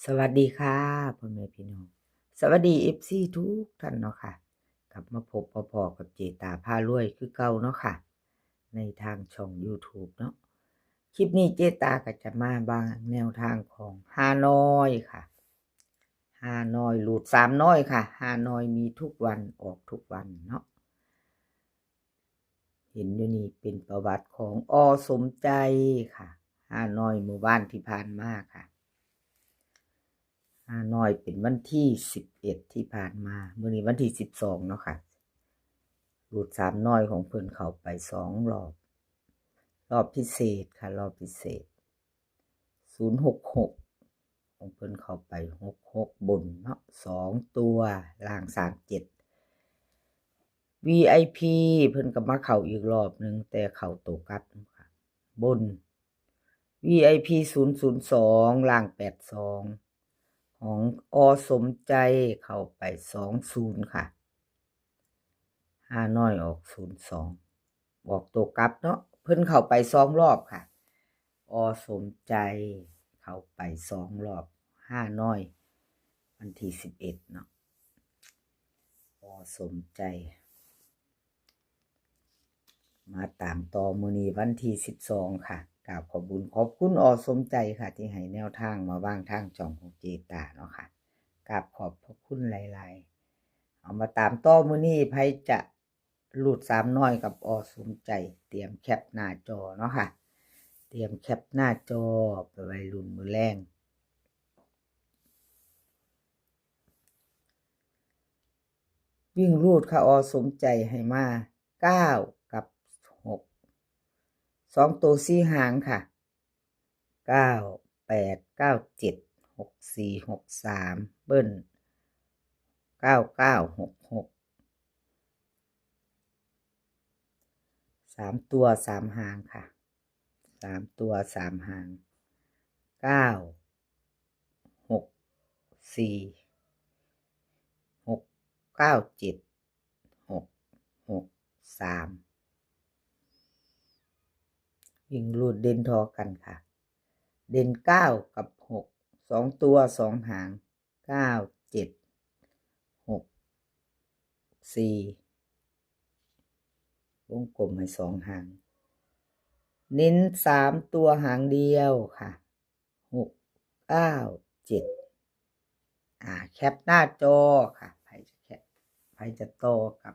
สวัสดีค่ะพ่อแม่พี่น้องสวัสดีFCทุกท่านเนาะค่ะกลับมาพบพอกับเจตาพารวยคือเก่าเนาะค่ะในทางช่อง YouTube เนาะคลิปนี้เจตาก็จะมาบางแนวทางของฮานอยค่ะฮานอยหลุด3น้อยค่ะฮานอยมีทุกวันออกทุกวันเนาะเห็นอยู่นี่เป็นประวัติของสมใจค่ะฮานอยหมู่บ้านที่ผ่านมาค่ะ ฮานอยเป็นวันที่11ที่ผ่านมามื้อนี้วันที่12เนาะค่ะรูด3น้อยของเพิ่นเข้าไป2รอบรอบพิเศษค่ะรอบพิเศษ066ของเพิ่นเข้าไป66บนเนาะ2ตัวล่าง37 VIP เพิ่นก็มาเข้าอีกรอบนึงแต่เข้าตัวกลับค่ะบน VIP 002ล่าง82ของสมใจเข้าไป20ค่ะ5น้อยออก02ออกตัวกลับเนาะเพิ่นเข้าไป2รอบค่ะสมใจเข้าไป2รอบ5น้อยวันที่11เนาะสมใจมาตามต่อมื้อนี้วันที่12ค่ะกราบขอบคุณสมใจค่ะที่ให้แนวทางมาวางทางช่องของเจตาเนาะค่ะกราบขอบพระคุณหลายๆเอามาตามต่อมื้อนี้ไผจะหลุด3น้อยกับสมใจเตรียมแคปหน้าจอเนาะค่ะเตรียมแคปหน้าจอไปไว้ลุ้นมื้อแลงวิ่งรูดค่ะสมใจให้มา9กับ6 2ตัว4หางค่ะ9 8 9 7 6 4 6 3เบิ้ล9 9 6 6 3ตัว3หางค่ะ3ตัว3หาง9 6 4 6 9 7 6 6 3วิ่งรูดเด่นทอกันค่ะเด่น9กับ6 2ตัว2หาง9 7 6 4วงกลมให้2หางเน้น3ตัวหางเดียวค่ะ6 9 7แคปหน้าจอค่ะใครจะแคปใครจะโตกับ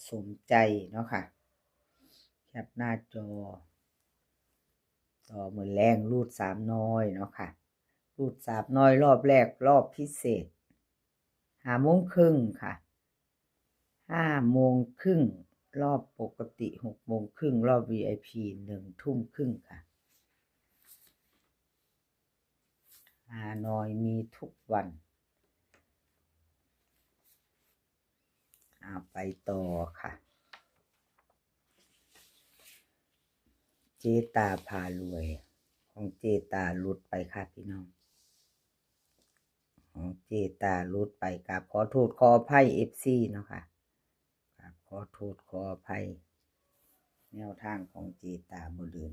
สมใจเนาะค่ะแคปหน้าจอต่อมือแรงรูด3น้อยเนาะค่ะรูด3น้อยรอบแรกรอบพิเศษ5โมงครึ่งค่ะ5โมงครึ่งรอบปกติ6โมงครึ่งรอบ VIP 1ทุ่มครึ่งค่ะฮานอยมีทุกวันไปต่อค่ะเจตาพารวยของเจตาหลุดไปค่ะพี่น้องของเจตาหลุดไปกับขอโทษขออภัย FC เนาะค่ะกับขอโทษขออภัยแนวทางของเจตาบ่เดิน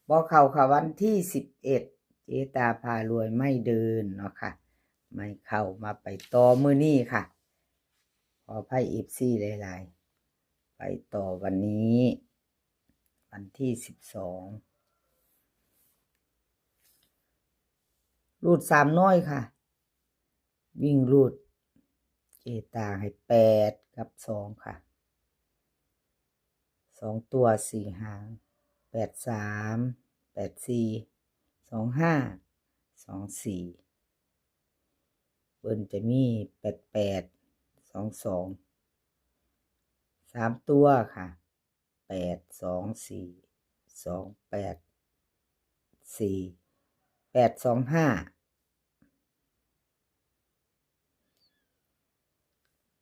บ่เข้าค่ะวันที่11เจตาพารวยไม่เดินเนาะค่ะไม่เข้ามาไปต่อมื้อนี้ค่ะขออภัย FC หลายๆไปต่อวันนี้วันที่12รูด3น้อยค่ะวิ่งรูดเจตาให้8กับ2ค่ะ2ตัว4หาง8 3 8 4 2 5 2 4เบิ้ลจะมี8 8 2 2 3ตัวค่ะ8 2 4 2 8 4 8 2 5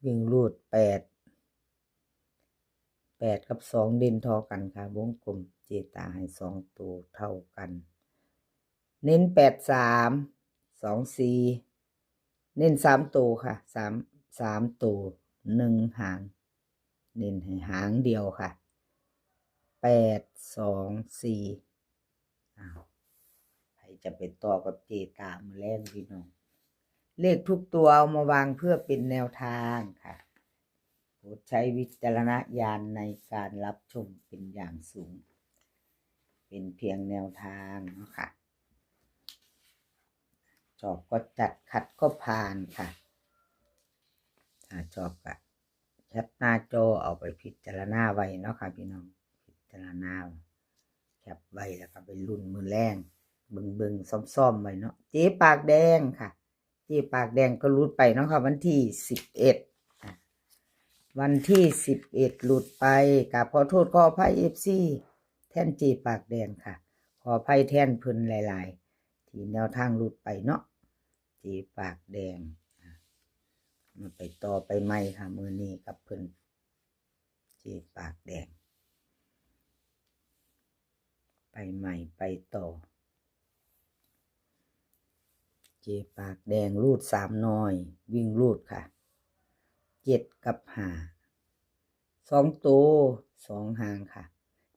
วิ่งรูด8กับ2เด่นทอกันค่ะวงกลมเจตาให้2ตัวเท่ากันเน้น8 3 2 4เน้น3ตัวค่ะ3ตัว1หางเน้นให้หางเดียวค่ะ8 2 4ใคร จะไปต่อกับเจตามื้อแลงพี่น้องเลขทุกตัวเอามาวางเพื่อเป็นแนวทางค่ะโปรดใช้วิจารณญาณในการรับชมเป็นอย่างสูงเป็นเพียงแนวทางเนาะค่ะชอบก็จัดขัดก็ผ่านค่ะถ้าชอบก็แคปหน้าจอเอาไปพิจารณาไว้เนาะค่ะพี่น้องพิจารณาแคปไว้แล้วก็ไปลุ้นมือแรงเบิ่งซ่อมๆไว้เนาะเจ๊ปากแดงค่ะเจ๊ปากแดงก็หลุดไปเนาะค่ะวันที่11วันที่11หลุดไปกับขอโทษขออภัย FC แท่นเจ๊ปากแดงค่ะขออภัยแท่นเพิ่นหลายๆที่แนวทางหลุดไปเนาะเจ๊ปากแดงมาไปต่อไปใหม่ค่ะมือนี้กับเพิ่นเจ๊ปากแดงไปใหม่ไปต่อเจ๊ปากแดงรูด3น้อยวิ่งรูดค่ะ7กับ5 2ตัว2หางค่ะ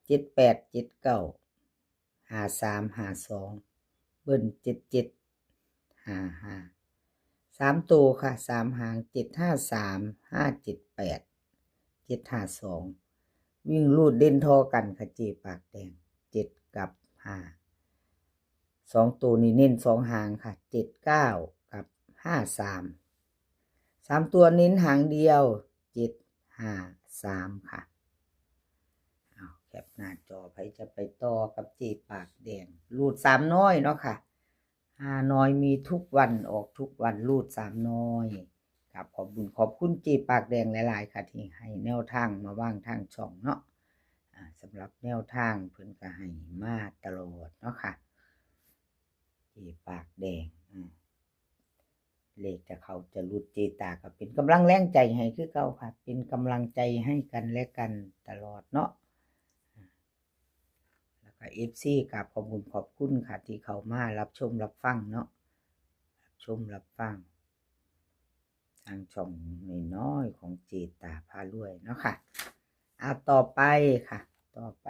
78 79 53 52เบิ้ล77 55 3ตัวค่ะ3หาง753 578 752วิ่งรูดเด่นทอกันค่ะเจ๊ปากแดง7กับ5 2ตัวนี้เน้น2หางค่ะ79กับ53 3ตัวเน้นหางเดียว753ค่ะเอาแคปหน้าจอไปจะไปต่อกับเจ๊ปากแดงรูด3น้อยเนาะค่ะ5น้อยมีทุกวันออกทุกวันรูด3น้อยครับขอบคุณเจ๊ปากแดงหลายๆค่ะที่ให้แนวทางมาว่างทางช่องเนาะสำหรับแนวทางเพิ่นก็ให้มาตลอดเนาะค่ะเจ๊ปากแดงเลขจะเขาจะรุดเจตาก็เป็นกำลังแรงใจให้คือเก่าค่ะเป็นกำลังใจให้กันและกันตลอดเนาะแล้วก็ FC กับขอบคุณค่ะที่เขามารับชมรับฟังเนาะรับชมรับฟังทางช่องน้อยๆของเจตาพารวยเนาะค่ะเอาต่อไปค่ะต่อไป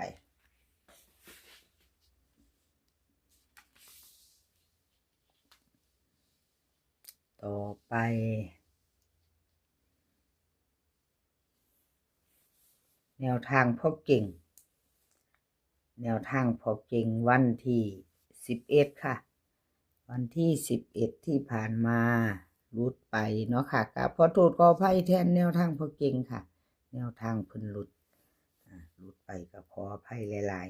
แนวทางพ่อเก่งแนวทางพ่อเก่งวันที่11ค่ะวันที่11ที่ผ่านมารุดไปเนาะค่ะกับขอโทษขออภัยแทนแนวทางพ่อเก่งค่ะแนวทางเพิ่นรุดไปกับขออภัยหลาย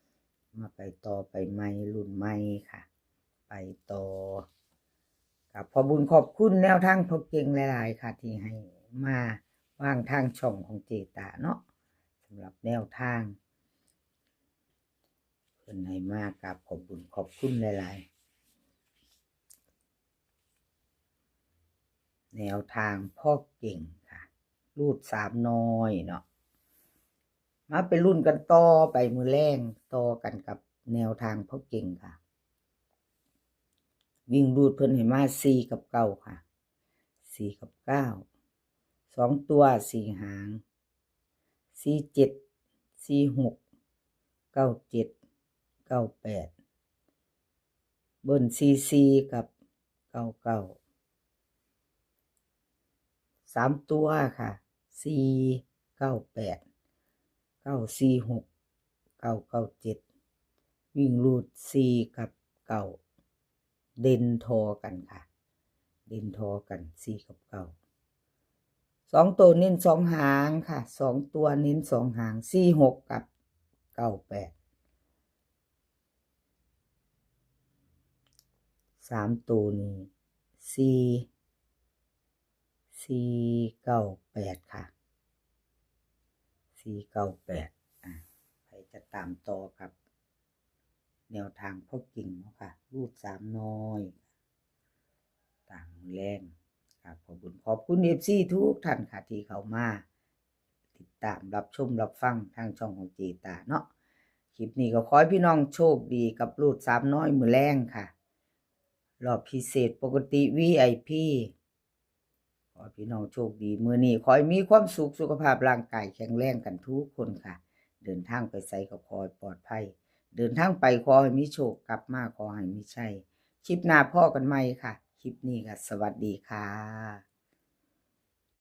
ๆมาไปต่อไปใหม่รุ่นใหม่ค่ะไปต่อกับขอบคุณแนวทางพ่อเก่งหลายๆค่ะที่ให้มาว่างทางช่องของเจตาเนาะสำหรับแนวทางเพิ่นให้มากับขอบคุณหลายๆแนวทางพ่อเก่งค่ะรูด3น้อยเนาะมาไปรุ่นกันต่อไปมือแรงต่อกันกับแนวทางพ่อเก่งค่ะวิ่งรูดเพิ่นให้มา4กับ9ค่ะ4กับ9 2ตัว4หาง47 46 97 98เบิ้ล44กับ99 3ตัวค่ะ498 946 997วิ่งรูด4กับ9เด่นทอกันค่ะเด่นทอกัน4กับ9 2ตัวเน้น2หางค่ะ2ตัวเน้น2หาง46กับ98 3ตัวนี้498ค่ะ498ใครจะตามต่อกับแนวทางพ่อกิ่งเนาะค่ะรูด3น้อยต่างแรงครับขอบคุณ FC ทุกท่านค่ะที่เข้ามาติดตามรับชมรับฟังทางช่องของเจตาเนาะคลิปนี้ก็ขอให้พี่น้องโชคดีกับรูด3น้อยมือแรงค่ะรอบพิเศษปกติ VIP ขอพี่น้องโชคดีมื้อนี้ขอให้มีความสุขสุขภาพร่างกายแข็งแรงกันทุกคนค่ะเดินทางไปไสก็ขอให้ปลอดภัย เดินทางไปขอให้มีโชคกลับมาขอให้มีชัยคลิปหน้าพ่อกันใหม่ค่ะ คลิปนี้ก็สวัสดีค่ะ